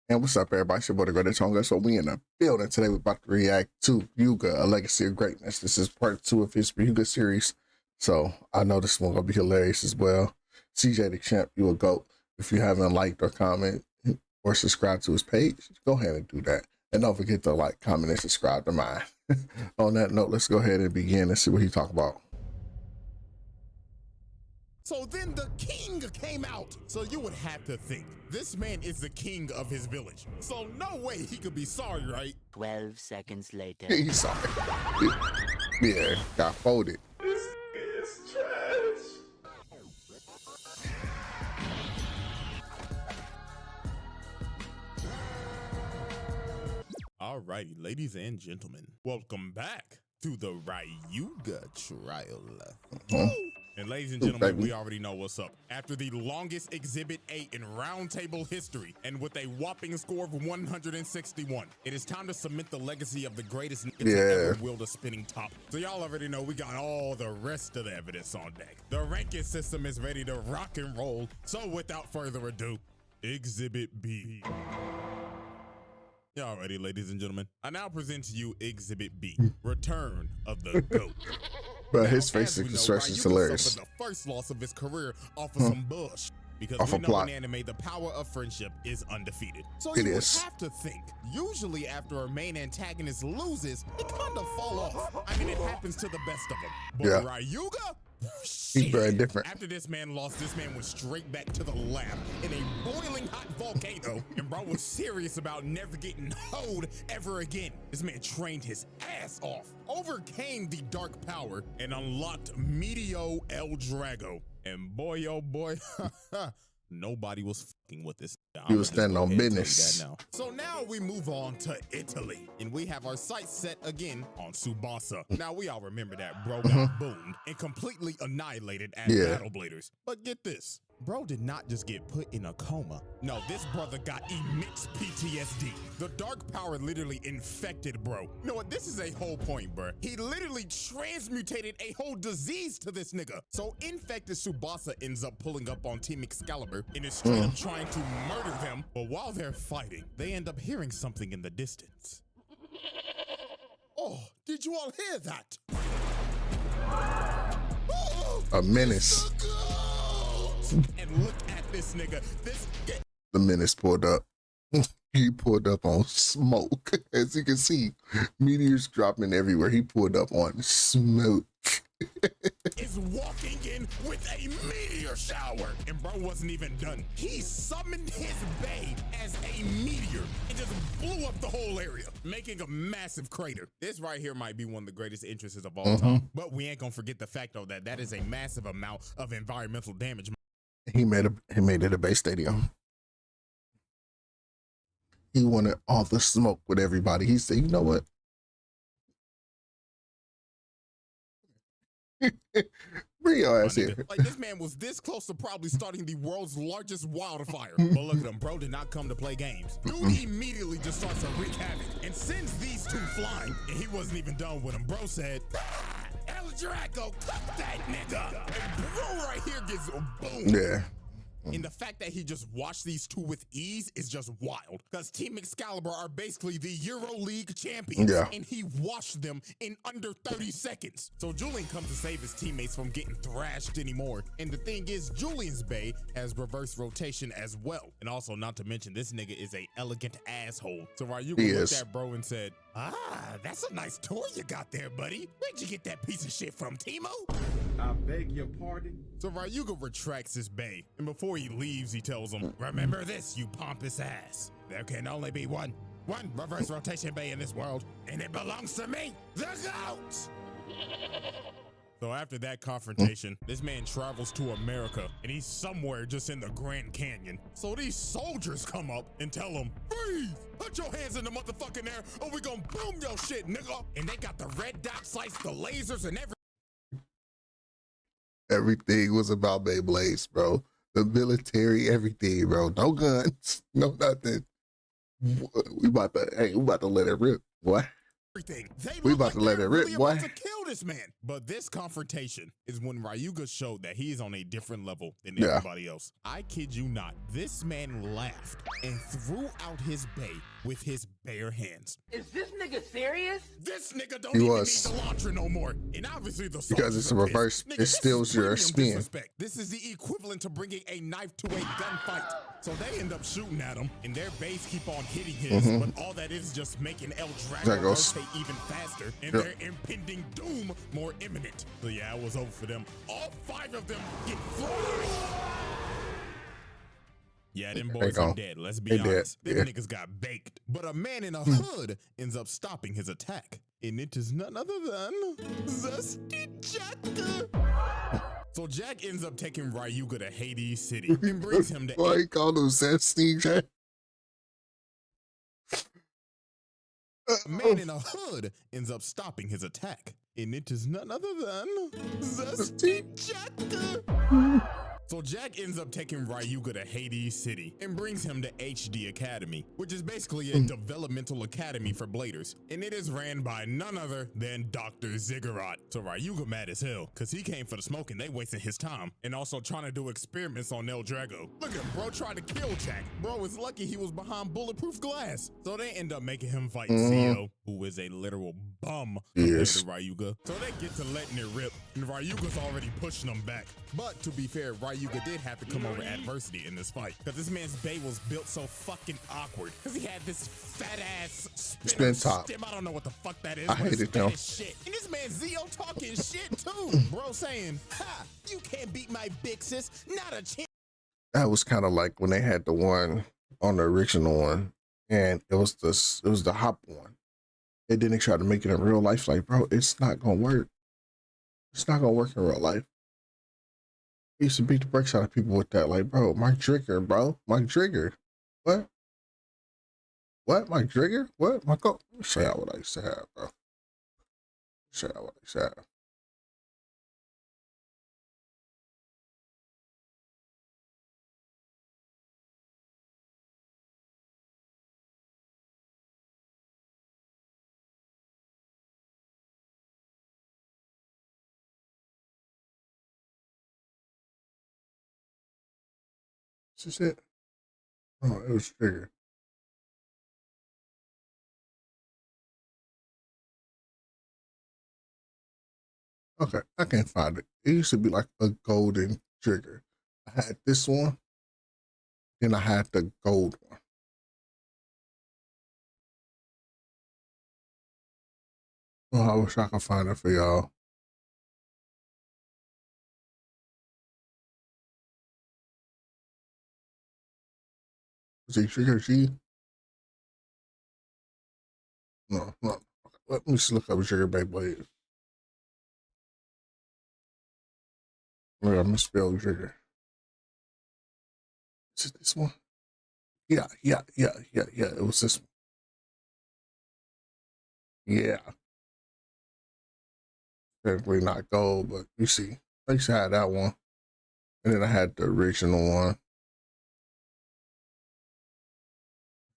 And what's up, everybody? It's your boy, the Great Tonga. So we in the building today. We're about to react to Ryuga, A Legacy of Greatness. This is part 2 of his Ryuga series. So I know this one gonna be hilarious as well. CJ the Champ, you a GOAT. If you haven't liked or comment or subscribed to his page, go ahead and do that. And don't forget to like, comment, and subscribe to mine. On that note, let's go ahead and begin and see what he talk about. So then the king came out. So you would have to think, this man is the king of his village. So no way he could be sorry, right? 12 seconds later. He's sorry. Yeah, got folded. This is trash. Alrighty, ladies and gentlemen, welcome back to the Ryuga trial. And ladies and gentlemen, we already know what's up. After the longest Exhibit A in roundtable history, and with a whopping score of 161, it is time to cement the legacy of the greatest nigga to ever wield a spinning top. So y'all already know we got all the rest of the evidence on deck. The ranking system is ready to rock and roll. So without further ado, Exhibit B. Y'all ready, ladies and gentlemen? I now present to you Exhibit B, Return of the GOAT. But his face expression is hilarious. The first loss of his career off of some bush. Because we know in anime, the power of friendship is undefeated. So you would have to think, usually after a main antagonist loses, they kind of fall off. I mean, it happens to the best of them. But Ryuga? He's very different. After this man lost, this man went straight back to the lab in a boiling hot volcano, and bro was serious about never getting hoed ever again. This man trained his ass off, overcame the dark power, and unlocked Medio El Drago. And boy, oh boy, nobody was fucking with this. He was standing on business. So now we move on to Italy, and we have our sights set again on Tsubasa. Now we all remember that bro got boomed and completely annihilated as battle bladers. But get this, bro did not just get put in a coma. No, this brother got immense PTSD. The dark power literally infected bro. You know what? This is a whole point, bro. He literally transmutated a whole disease to this nigga. So infected Tsubasa ends up pulling up on Team Excalibur and is straight up trying to murder them. But while they're fighting, they end up hearing something in the distance. Oh, did you all hear that? A menace. And look at this nigga. The menace pulled up. He pulled up on smoke. As you can see, meteors dropping everywhere. He pulled up on smoke. Is walking in with a meteor shower. And bro wasn't even done. He summoned his bae as a meteor and just blew up the whole area, making a massive crater. This right here might be one of the greatest entrances of all time. But we ain't gonna forget the fact though that is a massive amount of environmental damage. He made it a base stadium. He wanted all the smoke with everybody. He said, you know what? Bring your ass here. Like this man was this close to probably starting the world's largest wildfire. But look at him, bro did not come to play games. Dude immediately just starts to wreak havoc and sends these two flying. And he wasn't even done with him. Bro said, El Draco, cut that nigga. And bro right here gets boom. Yeah. And the fact that he just watched these two with ease is just wild. Because Team Excalibur are basically the Euro League champions. And he washed them in under 30 seconds. So Julian comes to save his teammates from getting thrashed anymore. And the thing is, Julian's bae has reverse rotation as well. And also, not to mention, this nigga is a elegant asshole. So Ryuga looked at bro and said, that's a nice toy you got there, buddy. Where'd you get that piece of shit from, Timo? I beg your pardon? So Ryuga retracts his bae, and before he leaves, he tells him, remember this, you pompous ass. There can only be one reverse rotation bae in this world, and it belongs to me, the GOAT! So after that confrontation, this man travels to America, and he's somewhere just in the Grand Canyon. So these soldiers come up and tell him, freeze! Put your hands in the motherfucking air, or we gonna boom your shit, nigga! And they got the red dot sights, the lasers, and everything. Everything was about Beyblades, bro. The military, everything, bro. No guns, no nothing. We about to let it rip, boy. They we about to let it rip, boy. To kill this man. But this confrontation is when Ryuga showed that he is on a different level than everybody else. I kid you not. This man laughed and threw out his bay with his bare hands. Is this nigga serious? This nigga don't even need the launcher no more. And obviously the because it's a reverse, it steals your spin. Disrespect. This is the equivalent to bringing a knife to a gunfight. So they end up shooting at him, and their base keep on hitting his, but all that is just making El Drago rotate even faster, and their impending doom more imminent. So yeah, it was over for them. All 5 of them get fried. Yeah, them boys are dead. Let's be honest. Them niggas got baked. But a man in a hood ends up stopping his attack. And it is none other than Zesty Jack. So Jack ends up taking Ryuga to Hades City and brings him to... Why he called him Zesty Jack? A man in a hood ends up stopping his attack. And it is none other than Zesty Jack. So Jack ends up taking Ryuga to Hades City and brings him to HD Academy, which is basically a developmental academy for bladers. And it is ran by none other than Dr. Ziggurat. So Ryuga mad as hell, cause he came for the smoke and they wasting his time. And also trying to do experiments on El Drago. Look at bro trying to kill Jack. Bro is lucky he was behind bulletproof glass. So they end up making him fight Zio, who is a literal bum compared to Ryuga. So they get to letting it rip, and Ryuga's already pushing them back. But to be fair, Ryuga did have to come over adversity in this fight, because this man's bay was built so fucking awkward, because he had this fat ass spin top. I don't know what the fuck that is. I hate it though. Shit. And this man Zio talking shit too. Bro saying, ha, you can't beat my big sis, not a chance. That was kind of like when they had the one on the original one, and it was the hop one. And then they tried to make it in real life. Like, bro, it's not gonna work. It's not gonna work in real life. I used to beat the brakes out of people with that. Like, bro, my trigger, bro. My trigger. What? What? My trigger? What? My go. Let me show y'all what I used to have, bro. Show y'all what I used to have. This is it. Oh, it was trigger. Okay, I can't find it. It used to be like a golden trigger. I had this one, then I had the gold one. Oh, I wish I could find it for y'all. Was it trigger G? No, no. Okay, let me just look up trigger Beyblade. I misspelled trigger. Is it this one? Yeah. It was this one. Yeah. Technically not gold, but you see. I used to have that one. And then I had the original one.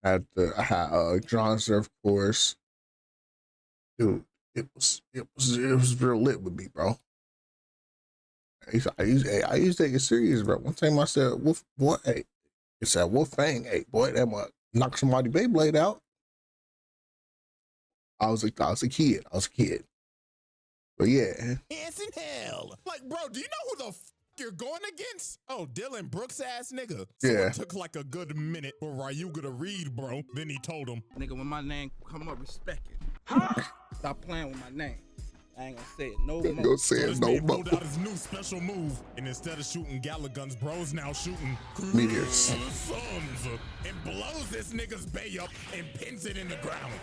I had Johnson, of course. Dude, it was real lit with me, bro. I used to take it serious, bro. One time I said, "Wolf, boy, hey," it said Wolf Fang, hey, boy, that might knock somebody Beyblade out. I was a kid. But yeah. Hands in hell. Like, bro, do you know who the you're going against? Oh, Dylan Brooks ass nigga. So it took like a good minute for Ryuga to read, bro. Then he told him, nigga, when my name come up, respect it. Stop playing with my name. I ain't gonna say it no more. Gonna say it no more. Pulled out his new special move, and instead of shooting Gala guns, bro's now shooting meteors. Suns, and blows this nigga's bay up and pins it in the ground.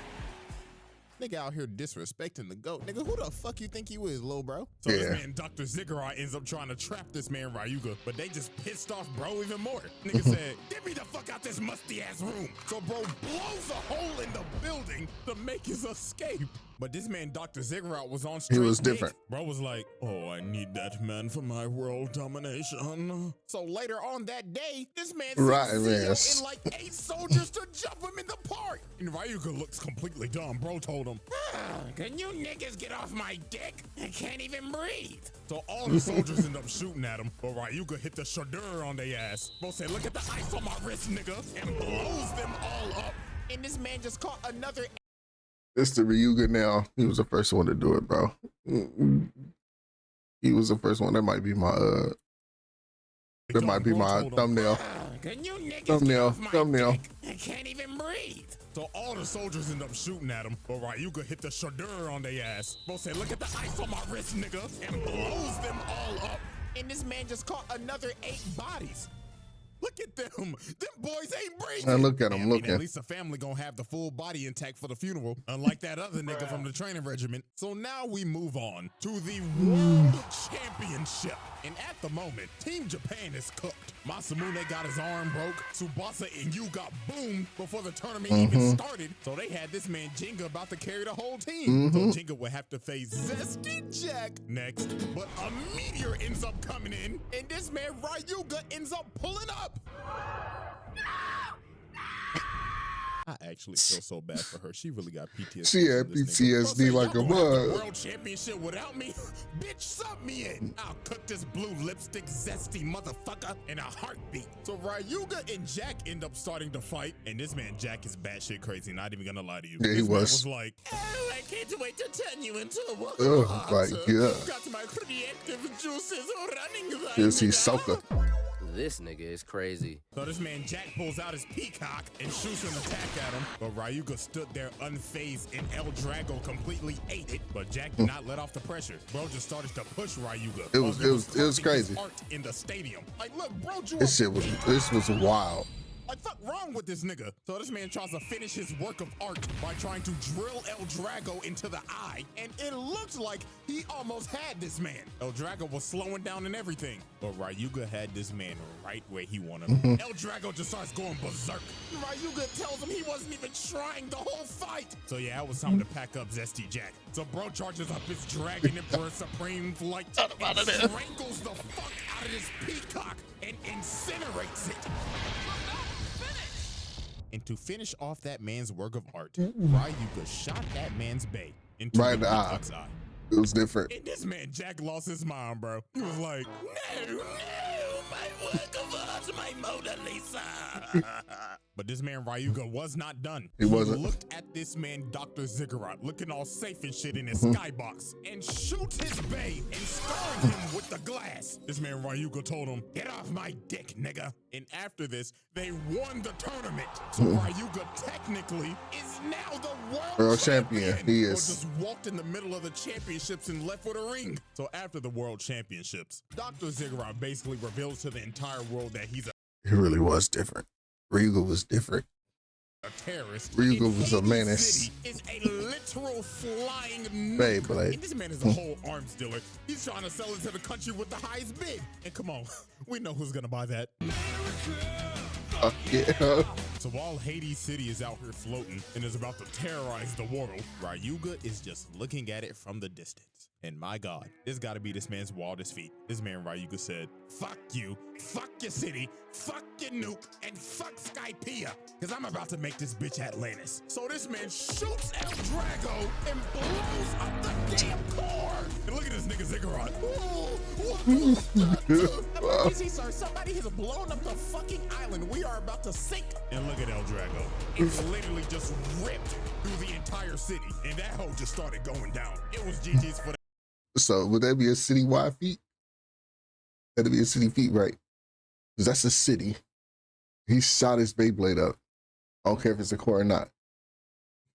Nigga out here disrespecting the GOAT. Nigga, who the fuck you think you is, lil bro? So this man, Dr. Ziggurat, ends up trying to trap this man, Ryuga, but they just pissed off bro even more. Nigga said, get me the fuck out this musty ass room. So bro blows a hole in the building to make his escape. But this man, Dr. Ziggurat, was on straight. He was different. Bro was like, oh, I need that man for my world domination. So later on that day, this man sent Zio and like 8 soldiers to jump him in the park. And Ryuga looks completely dumb. Bro told him, can you niggas get off my dick? I can't even breathe. So all the soldiers end up shooting at him, but Ryuga hit the showdown on their ass. Bro said, look at the ice on my wrist, nigga, and blows them all up. And this man just caught another. It's the Ryuga now. He was the first one to do it, bro. He was the first one. That might be my that might be my thumbnail. Can you niggas Thumbnail. get off my Thumbnail. dick? I can't even breathe. So all the soldiers end up shooting at him, but Ryuga hit the showdown on their ass. Bro said, look at the ice on my wrist, nigga, and blows them all up. And this man just caught another 8 bodies. Look at them. Them boys ain't breathing. Now look at him. I mean, Look at at. least the family gonna have the full body intact for the funeral, unlike that other nigga from the training regiment. So now we move on to the World Championship. And at the moment, Team Japan is cooked. Masamune got his arm broke. Tsubasa and Yu got boomed before the tournament even started. So they had this man Jinga about to carry the whole team. So Jinga would have to face Zesty Jack next. But a meteor ends up coming in, and this man Ryuga ends up pulling up. I actually feel so bad for her. She really got PTSD. She had PTSD like a bug. World Championship without me? Bitch, sub me in. I'll cook this blue lipstick zesty motherfucker in a heartbeat. So Ryuga and Jack end up starting to fight, and this man Jack is batshit crazy. Not even gonna lie to you. Yeah, he this man was. like, oh, I can't wait to turn you into a walker. Oh my god. Got my creative juices running right Is he now. Soka? This nigga is crazy. So this man Jack pulls out his peacock and shoots an attack at him, but Ryuga stood there unfazed and El Drago completely ate it. But Jack did not let off the pressure. Bro just started to push Ryuga. It was crazy. Art in the stadium. Like, look, bro, This was wild. Like, fuck wrong with this nigga? So this man tries to finish his work of art by trying to drill El Drago into the eye, and it looked like he almost had this man. El Drago was slowing down and everything, but Ryuga had this man right where he wanted him. El Drago just starts going berserk. Ryuga tells him he wasn't even trying the whole fight. So yeah, it was time to pack up Zesty Jack. So bro charges up his Dragon Emperor Supreme Flight and strangles the fuck out of this peacock and incinerates it. And to finish off that man's work of art, Ryuga shot that man's bay into Right in the the eye. peacock's eye. It was different. And this man, Jack, lost his mind, bro. He was like, no, my work of art, my Mona Lisa. But this man, Ryuga, was not done. He wasn't. Looked at this man, Dr. Ziggurat, looking all safe and shit in his skybox, and shoots his bay and scarring him with the glass. This man, Ryuga, told him, get off my dick, nigga. And after this, they won the tournament. So Ryuga technically is now the world champion. He Or is. just walked in the middle of the championships and left with a ring. So after the world championships, Dr. Ziggurat basically reveals to the entire world that he's He really was different. Ryuga was different. a terrorist. Ryuga And was a Hades menace. City is a literal flying nuke. Beyblade. And this man is a whole arms dealer. He's trying to sell it to the country with the highest bid. And come on, we know who's gonna buy that. Yeah. So while Hades City is out here floating and is about to terrorize the world, Ryuga is just looking at it from the distance. And my God, this gotta be this man's wildest feat. This man Ryuga said, fuck you, fuck your city, fuck your nuke, and fuck Skypiea, because I'm about to make this bitch Atlantis. So this man shoots El Drago and blows up the damn core. And look at this nigga Ziggurat. Easy, sir. Somebody has blown up the fucking island. We are about to sink. And look at El Drago. It's literally just ripped through the entire city. And that hoe just started going down. It was GG's for that. So would that be a citywide feat? That'd be a city feat, right? Because that's a city. He shot his Beyblade up. I don't care if it's a core or not.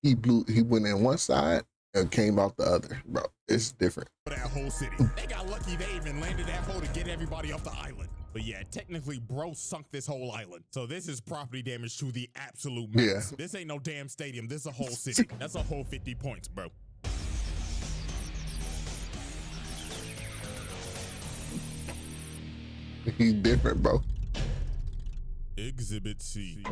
He went in one side and came out the other, bro. It's different. For that whole city. They got lucky they even landed that hole to get everybody off the island. But yeah, technically, bro sunk this whole island. So this is property damage to the absolute max. Yeah. This ain't no damn stadium. This is a whole city. That's a whole 50 points, bro. He different, bro. Exhibit C.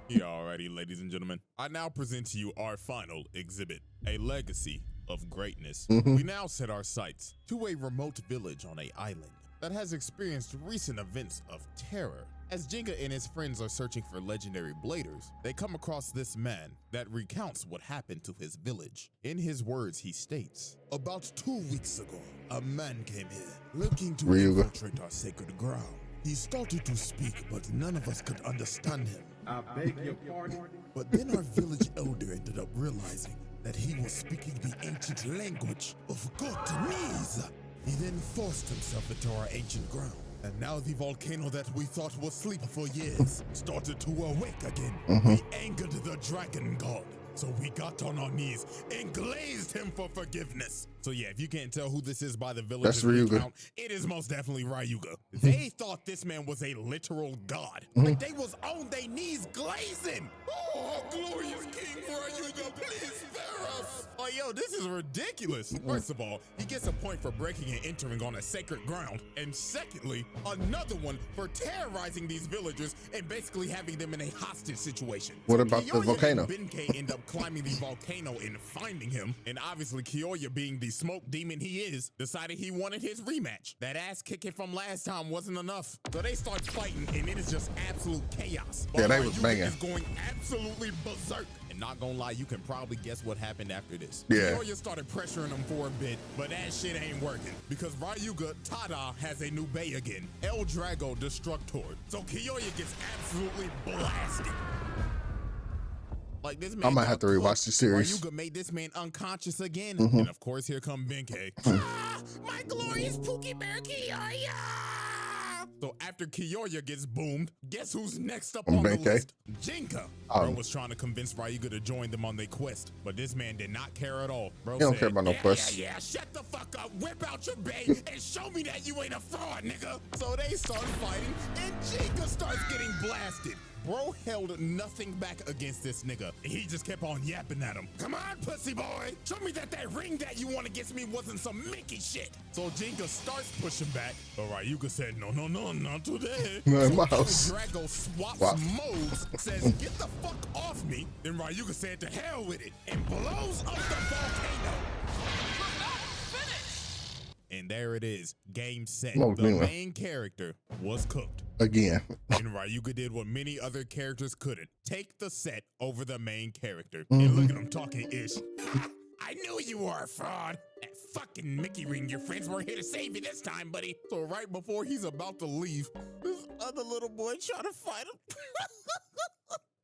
Yeah, alrighty, ladies and gentlemen. I now present to you our final exhibit, a legacy of greatness. We now set our sights to a remote village on an island that has experienced recent events of terror As Jenga and his friends are searching for legendary bladers, they come across this man that recounts what happened to his village. In his words, he states, "About 2 weeks ago, a man came here looking to Ryuga. infiltrate our sacred ground. He started to speak, but none of us could understand him. I beg your pardon. But then our village elder ended up realizing that he was speaking the ancient language of Gotanese. He then forced himself into our ancient ground. And now the volcano that we thought was asleep for years started to awake again. We angered the dragon god. So we got on our knees and glazed him for forgiveness." So yeah, if you can't tell who this is by the village's That's Ryuga. recount, it is most definitely Ryuga. They thought this man was a literal god. Like they was on their knees glazing. "Oh, glorious King Ryuga, please spare us." Like, yo, this is ridiculous. First of all, he gets a point for breaking and entering on a sacred ground. And secondly, another one for terrorizing these villagers and basically having them in a hostage situation. What So about the Kiyoya volcano? and Benkei end up climbing the volcano and finding him. And obviously Kiyoya, being the smoke demon he is, decided he wanted his rematch. That ass kicking from last time wasn't enough. So they start fighting and it is just absolute chaos. Yeah, they While was Ryuga banging. is going absolutely berserk. And not gonna lie, you can probably guess what happened after this. Yeah. Kiyoya started pressuring him for a bit, but that shit ain't working. Because Ryuga Tada has a new bay again, El Drago Destructor. So Kiyoya gets absolutely blasted. Like, this man I might have to got rewatch cooked. the series. Ryuga made this man unconscious again. And of course, here come Benkei. My glorious Pookie Bear Kiyoya! So after Kiyoya gets boomed, guess who's next up on the Benkei. list? Jinka. Bro was trying to convince Ryuga to join them on their quest, but this man did not care at all. Bro He don't said, care about no quest. Yeah, shut the fuck up, whip out your bay, and show me that you ain't a fraud, nigga. So they start fighting, and Jinka starts getting blasted. Bro held nothing back against this nigga. He just kept on yapping at him. "Come on, pussy boy. Show me that ring that you won against me wasn't some Mickey shit." So Jinka starts pushing back, but Ryuga said, "No, not today." No, So mouse. El Drago swaps Wow. modes, says, "Get the fuck off me." Then Ryuga said, "To hell with it," and blows up the volcano. And there it is, game set. Smoke The me, man. main character was cooked. Again. And Ryuga did what many other characters couldn't. Take the set over the main character. And look at him talking ish. "I knew you were a fraud. That fucking Mickey ring, your friends weren't here to save you this time, buddy." So right before he's about to leave, this other little boy trying to fight him.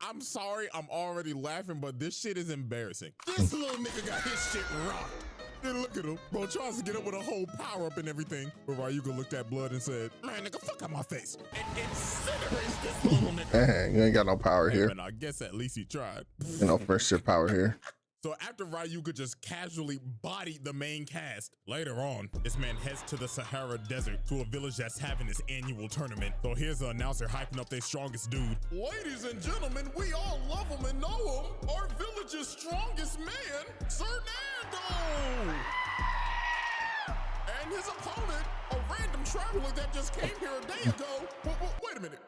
I'm sorry, I'm already laughing, but this shit is embarrassing. This little nigga got his shit rocked. Then look at him. Bro tries to get up with a whole power-up and everything. But Ryuga looked at blood and said, "Man, nigga, fuck out my face." And incinerates this little nigga. Dang, you ain't got no power Hey, here. man, I guess at least he tried. You know, friendship power here. So after Ryuga just casually bodied the main cast, later on, this man heads to the Sahara Desert to a village that's having its annual tournament. So here's the announcer hyping up their strongest dude. "Ladies and gentlemen, we all love him and know him. Our village's strongest man, Fernando. And his opponent, a random traveler that just came here a day ago. Wait a minute,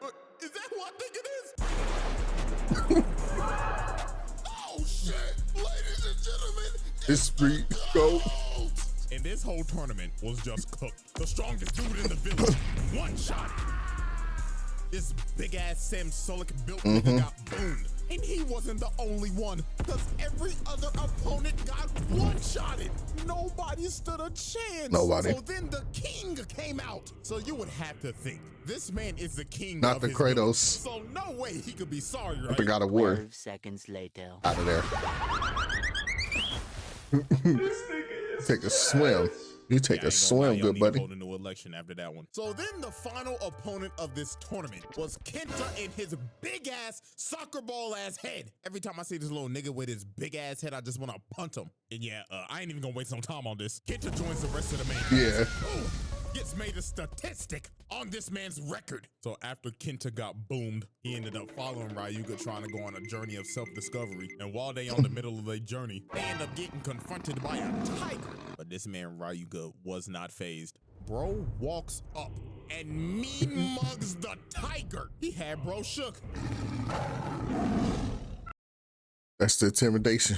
is that who I think it is?" Oh shit! Ladies and gentlemen, This street go. and this whole tournament was just cooked. The strongest dude in the village, one shot. This big ass Sam Sulek built nigga got boomed. And he wasn't the only one, because every other opponent got one-shotted. Nobody stood a chance. Nobody. So then the king came out. So you would have to think, this man is the king Not of the his Kratos. village. So no way he could be sorry, right? The God of War. 12 seconds later. Out of there. This nigga is Take a swim. You take Yeah, I a ain't gonna lie, swim, y'all good need to buddy. hold a new election after that one. So then the final opponent of this tournament was Kenta and his big ass soccer ball ass head. Every time I see this little nigga with his big ass head, I just want to punt him. And yeah, I ain't even gonna waste some time on this. Kenta joins the rest of the main cast. Yeah. Boom. Gets made a statistic on this man's record. So after Kenta got boomed, he ended up following Ryuga, trying to go on a journey of self-discovery. And while they on the middle of their journey, they end up getting confronted by a tiger. But this man Ryuga was not phased. Bro walks up and mean mugs the tiger. He had bro shook. That's the intimidation.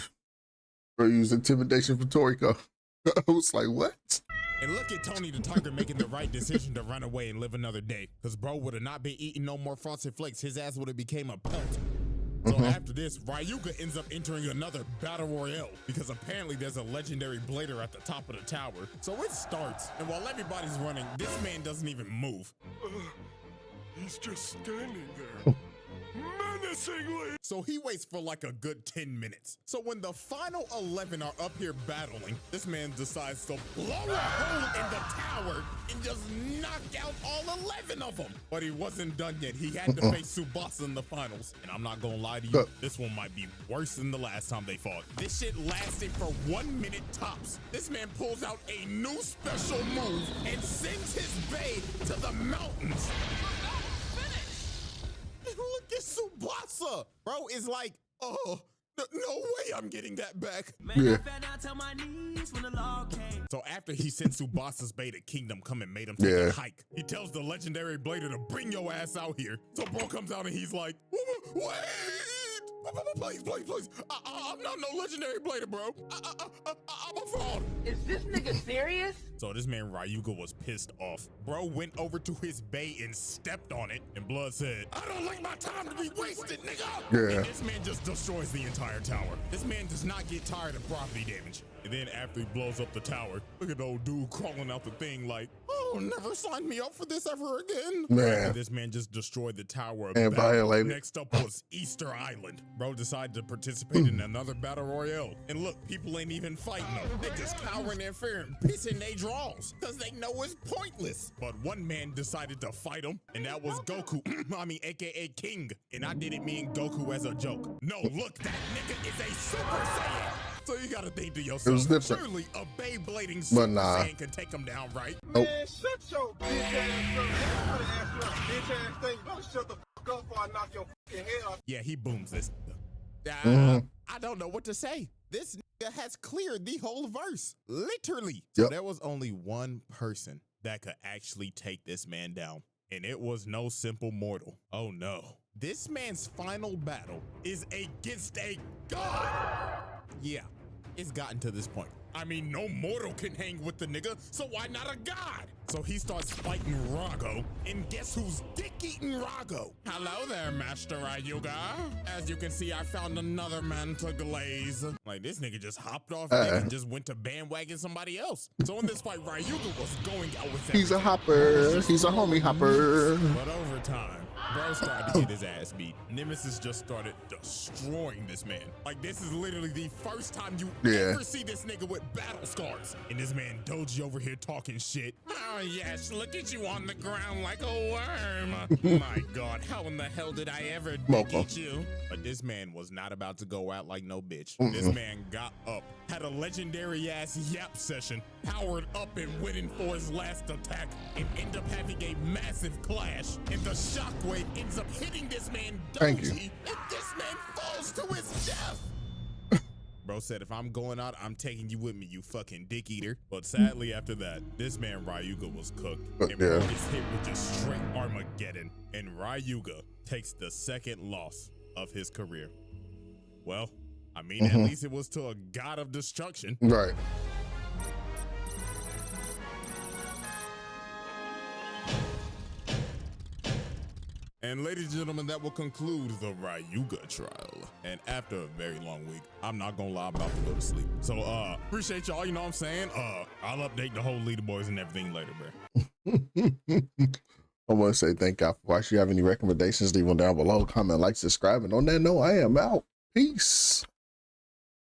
Bro used intimidation for Toriko. I was like, what? And look at Tony the Tiger making the right decision to run away and live another day. Because bro would have not been eating no more Frosted Flakes. His ass would have became a pelt. So after this, Ryuga ends up entering another battle royale because apparently there's a legendary blader at the top of the tower. So it starts, and while everybody's running, this man doesn't even move. He's just standing there. Menacingly. So he waits for like a good 10 minutes. So when the final 11 are up here battling, this man decides to blow a hole in the tower and just knock out all 11 of them. But he wasn't done yet. He had to face Tsubasa in the finals. And I'm not gonna lie to you, this one might be worse than the last time they fought. This shit lasted for 1 minute tops. This man pulls out a new special move and sends his bae to the mountains. Look at Tsubasa, bro. It's like, oh, no way I'm getting that back. Yeah. So after he sent Tsubasa's bae to Kingdom Come and made him take a hike, he tells the legendary blader to bring your ass out here. So bro comes out and he's like, wait. Please. I'm not no legendary blader, bro. I'm a fraud. Is this nigga serious? So this man Ryuga was pissed off. Bro went over to his bae and stepped on it, and Blood said, I don't like my time to be wasted, nigga. Yeah. And this man just destroys the entire tower. This man does not get tired of property damage. And then after he blows up the tower, look at the old dude crawling out the thing like, oh, never sign me up for this ever again. Man. And this man just destroyed the tower. And violated. Next up was Easter Island. Bro decided to participate in another battle royale. And look, people ain't even fighting them. They just cowering in fear and pissing they draws because they know it's pointless. But one man decided to fight him, and that was Goku. AKA King. And I didn't mean Goku as a joke. No, look, that nigga is a Super Saiyan. So you gotta think to yourself, It was different. surely a Beyblading Super Saiyan can take him down, right? Nope. Man, shut your bitch ass up. I'm gonna ask you a bitch ass thing. You better shut the fuck up before I knock your fucking head off. Yeah, he booms this. I don't know what to say. This nigga has cleared the whole verse, literally. So Yep. there was only one person that could actually take this man down, and it was no simple mortal. Oh no. This man's final battle is against a god. Yeah, it's gotten to this point. I mean, no mortal can hang with the nigga, so why not a god? So he starts fighting Rago, and guess who's dick-eating Rago? Hello there, Master Ryuga. As you can see, I found another man to glaze. Like, this nigga just hopped off and just went to bandwagon somebody else. So in this fight, Ryuga was going out with He's a hopper. He's a homie hopper. But over time, bro started to get his ass beat. Nemesis just started destroying this man. Like, this is literally the first time you ever see this nigga with battle scars. And this man Doji over here talking shit. Oh yes, look at you on the ground like a worm. My God, how in the hell did I ever eat you? But this man was not about to go out like no bitch. This man got up, had a legendary ass yap session, powered up and went in for his last attack, and ended up having a massive clash. And the shockwave ends up hitting this man Doji, and this man falls to his death. Bro said, if I'm going out, I'm taking you with me, you fucking dick eater. But sadly, after that, this man Ryuga was cooked. And bro gets hit with just straight Armageddon. And Ryuga takes the second loss of his career. Well, I mean, at least it was to a god of destruction. Right. And ladies and gentlemen, that will conclude the Ryuga trial. And after a very long week, I'm not gonna lie, I'm about to go to sleep. So appreciate y'all, you know what I'm saying? I'll update the whole leaderboards and everything later, bro. I want to say thank y'all for watching. If you have any recommendations, leave them down below. Comment, like, subscribe. And on that note, I am out. Peace.